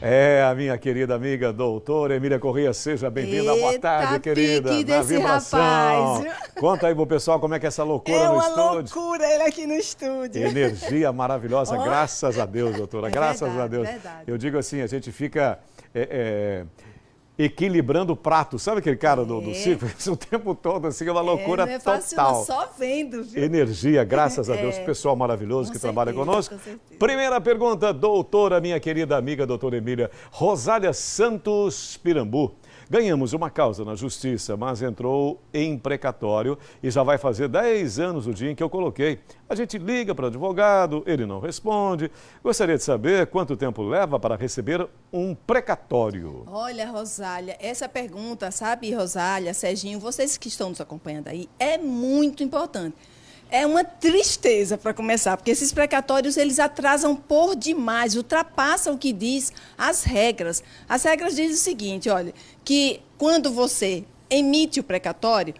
É, a minha querida amiga doutora Emília Corrêa, seja bem-vinda. Boa tarde, querida. Pique desse rapaz. Conta aí pro pessoal como é que é essa loucura é no estúdio. É uma loucura ele aqui no estúdio. Energia maravilhosa, graças a Deus, doutora, graças verdade, a Deus. Verdade. Eu digo assim, a gente fica equilibrando o prato. Sabe aquele cara do circo? O tempo todo, assim, é uma loucura não é fácil, total. não, só vendo, viu? Energia, graças a Deus, pessoal maravilhoso que trabalha conosco. Primeira pergunta, doutora, minha querida amiga, doutora Emília. Rosália Santos Pirambu. Ganhamos uma causa na justiça, mas entrou em precatório e já vai fazer 10 anos o dia em que eu coloquei. A gente liga para o advogado, ele não responde. Gostaria de saber quanto tempo leva para receber um precatório. Olha, Rosália, essa pergunta, sabe, Rosália, Serginho, vocês que estão nos acompanhando aí, é muito importante. É uma tristeza para começar, porque esses precatórios, eles atrasam por demais, ultrapassam o que diz as regras. As regras dizem o seguinte, olha, que quando você emite o precatório,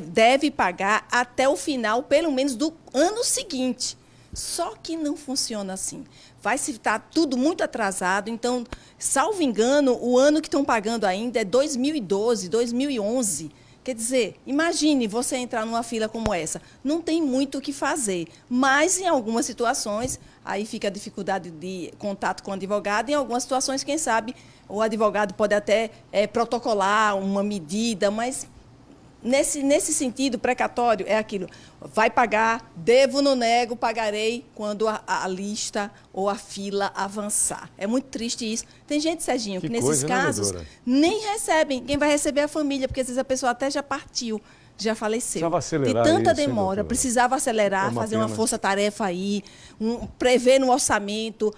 deve pagar até o final, pelo menos, do ano seguinte. Só que não funciona assim. Vai estar tudo muito atrasado, então, salvo engano, o ano que estão pagando ainda é 2012, 2011. Quer dizer, imagine você entrar numa fila como essa. Não tem muito o que fazer, mas em algumas situações, aí fica a dificuldade de contato com o advogado. Em algumas situações, quem sabe, o advogado pode até protocolar uma medida, mas nesse sentido, precatório é aquilo, vai pagar, devo, não nego, pagarei quando a lista ou a fila avançar. É muito triste isso. Tem gente, Serginho, que nesses casos nem recebem. Quem vai receber é a família, porque às vezes a pessoa até já partiu, já faleceu. Precisava acelerar de tanta isso, demora, precisava acelerar, fazer uma força-tarefa aí, prever no orçamento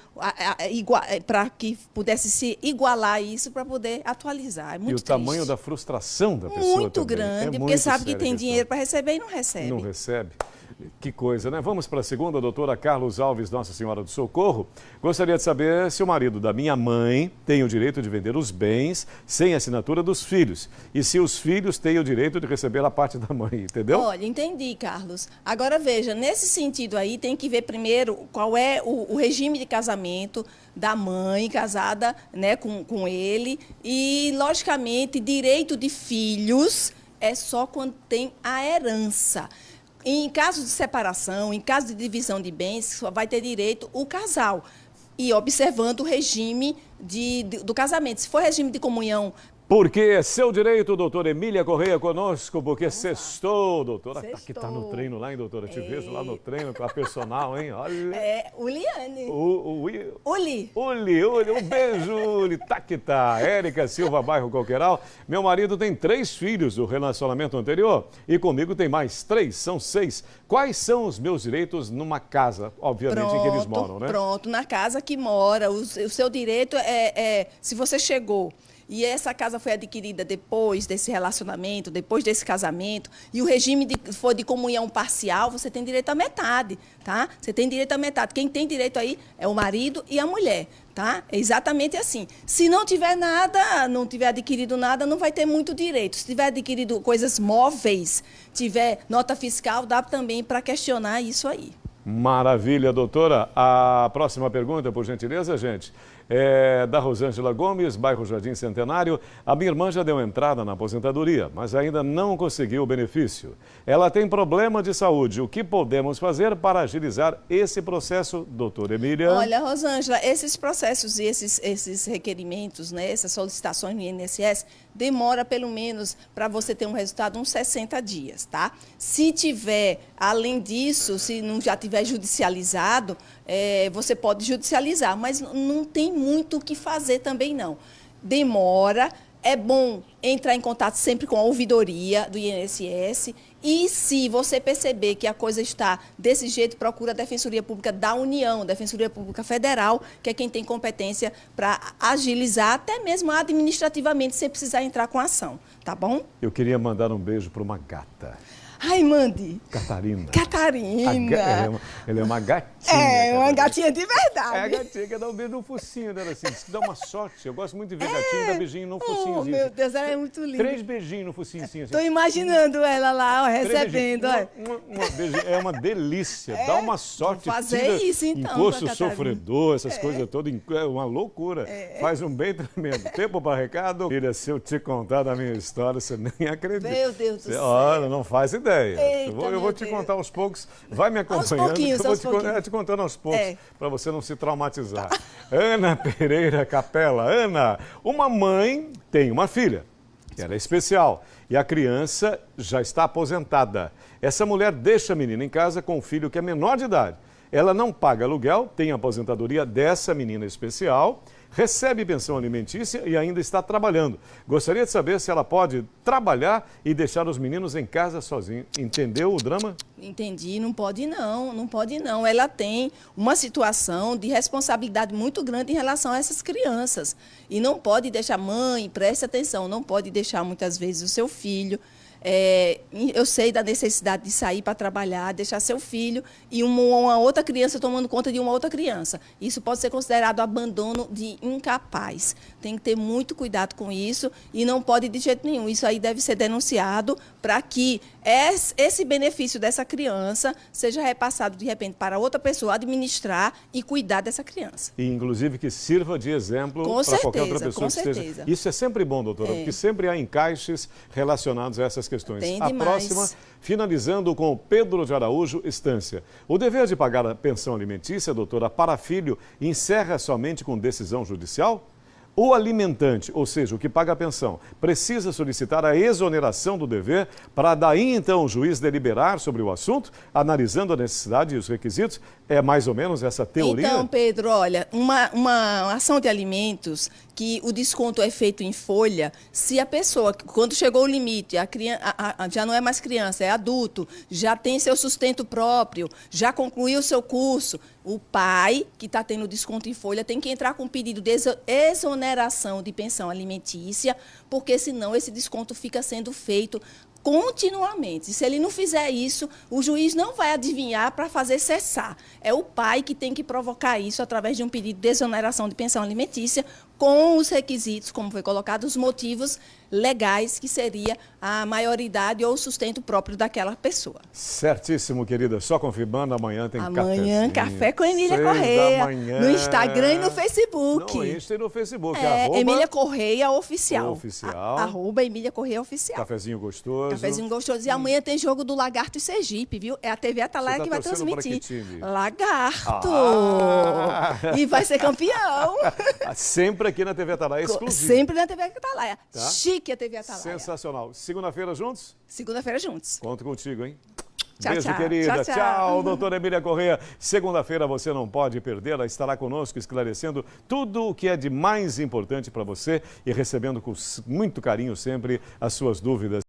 para que pudesse se igualar isso, para poder atualizar. É muito triste. E o tamanho da frustração da pessoa muito também. Grande, porque sabe que tem dinheiro para receber e não recebe. Não recebe. Que coisa, né? Vamos para a segunda, doutora Carlos Alves, Nossa Senhora do Socorro. Gostaria de saber se o marido da minha mãe tem o direito de vender os bens sem assinatura dos filhos. E se os filhos têm o direito de receber a parte da mãe, entendeu? Olha, entendi, Carlos. Agora veja, nesse sentido aí, tem que ver primeiro qual é o regime de casamento da mãe casada, né, com ele. E, logicamente, direito de filhos é só quando tem a herança. Em caso de separação, em caso de divisão de bens, só vai ter direito o casal. E observando o regime do casamento. Se for regime de comunhão... Porque é seu direito, doutora Emília Corrêa conosco, porque sextou, doutora. Sextou. Que tá no treino lá, hein, doutora? Te vejo lá no treino com a personal, hein? Olha. Uliane. Uli. Um beijo, Uli. Tá que tá. Érica Silva, bairro Coqueiral. Meu marido tem 3 filhos do relacionamento anterior e comigo tem mais 3, são 6. Quais são os meus direitos numa casa, obviamente, em que eles moram, né? Pronto, na casa que mora, o seu direito se você chegou e essa casa foi adquirida depois desse relacionamento, depois desse casamento, e o regime for de comunhão parcial, você tem direito à metade, tá? Você tem direito à metade. Quem tem direito aí é o marido e a mulher, tá? É exatamente assim. Se não tiver nada, não tiver adquirido nada, não vai ter muito direito. Se tiver adquirido coisas móveis, tiver nota fiscal, dá também para questionar isso aí. Maravilha, doutora. A próxima pergunta, por gentileza, gente, é da Rosângela Gomes, bairro Jardim Centenário. A minha irmã já deu entrada na aposentadoria, mas ainda não conseguiu o benefício. Ela tem problema de saúde. O que podemos fazer para agilizar esse processo, doutora Emília? Olha, Rosângela, esses processos e esses requerimentos, né, essas solicitações no INSS, demora pelo menos para você ter um resultado uns 60 dias, tá? Se tiver, além disso, se não já tiver judicializado, você pode judicializar, mas não tem muito o que fazer também não. Demora, é bom entrar em contato sempre com a ouvidoria do INSS e se você perceber que a coisa está desse jeito, procura a Defensoria Pública da União, Defensoria Pública Federal, que é quem tem competência para agilizar, até mesmo administrativamente, sem precisar entrar com ação, tá bom? Eu queria mandar um beijo para uma gata. Ai, mande. Catarina. Catarina. Ela é uma gatinha. É, uma gatinha de verdade. É a gatinha que dá um beijo no focinho dela, assim. Diz que dá uma sorte. Eu gosto muito de ver gatinho dar beijinho no focinho. Oh, meu Deus, ela é muito linda. 3 beijinhos no focinho, assim. Tô imaginando ela lá, ó, recebendo. É uma delícia. Dá uma sorte. Vou fazer isso, então. Encosto sofredor, essas coisas todas. É uma loucura. Faz um bem tremendo. Tempo para recado. Filha, se eu te contar da minha história, você nem acredita. Meu Deus do céu. Olha, não faz ideia. Eita, eu vou te contar aos poucos. Vai me acompanhando. Aos pouquinhos, Eu vou te contando aos poucos, para você não se traumatizar. Ana Pereira Capela. Ana, uma mãe tem uma filha. Ela é especial e a criança já está aposentada. Essa mulher deixa a menina em casa com um filho que é menor de idade. Ela não paga aluguel, tem a aposentadoria dessa menina especial, recebe pensão alimentícia e ainda está trabalhando. Gostaria de saber se ela pode trabalhar e deixar os meninos em casa sozinhos. Entendeu o drama? Entendi, não pode não, não pode não. Ela tem uma situação de responsabilidade muito grande em relação a essas crianças. E não pode deixar, mãe, preste atenção, não pode deixar muitas vezes o seu filho. Eu sei da necessidade de sair para trabalhar, deixar seu filho e uma outra criança tomando conta de uma outra criança. Isso pode ser considerado abandono de incapaz. Tem que ter muito cuidado com isso e não pode de jeito nenhum. Isso aí deve ser denunciado para que esse benefício dessa criança seja repassado de repente para outra pessoa administrar e cuidar dessa criança. E inclusive que sirva de exemplo para qualquer outra pessoa que esteja. Isso é sempre bom, doutora, porque sempre há encaixes relacionados a essas questões. A próxima, finalizando com o Pedro de Araújo Estância. O dever de pagar a pensão alimentícia, doutora, para filho, encerra somente com decisão judicial? O alimentante, ou seja, o que paga a pensão, precisa solicitar a exoneração do dever para daí então o juiz deliberar sobre o assunto, analisando a necessidade e os requisitos? É mais ou menos essa teoria? Então, Pedro, olha, uma ação de alimentos que o desconto é feito em folha, se a pessoa, quando chegou o limite, a criança, já não é mais criança, é adulto, já tem seu sustento próprio, já concluiu seu curso, o pai, que está tendo desconto em folha, tem que entrar com um pedido de exoneração de pensão alimentícia, porque senão esse desconto fica sendo feito continuamente. E se ele não fizer isso, o juiz não vai adivinhar para fazer cessar. É o pai que tem que provocar isso através de um pedido de exoneração de pensão alimentícia, com os requisitos, como foi colocado, os motivos legais, que seria a maioridade ou o sustento próprio daquela pessoa. Certíssimo, querida. Só confirmando, amanhã tem cafezinho. Amanhã, café com Emília Correia. No Instagram e no Facebook. No Insta e no Facebook. Emília Correia Oficial. Oficial. Emília Correia Oficial. Cafezinho gostoso. Cafezinho gostoso. E amanhã tem jogo do Lagarto e Sergipe, viu? É a TV Atalaia que vai transmitir. Lagarto! E vai ser campeão. Sempre aqui na TV Atalaia, exclusivo. Sempre na TV Atalaia. Tá? Chique a TV Atalaia. Sensacional. Segunda-feira juntos? Segunda-feira juntos. Conto contigo, hein? Tchau, Beijo, tchau. querida. Tchau, tchau, doutora Emília Correia. Segunda-feira você não pode perder. Ela estará conosco esclarecendo tudo o que é de mais importante para você e recebendo com muito carinho sempre as suas dúvidas.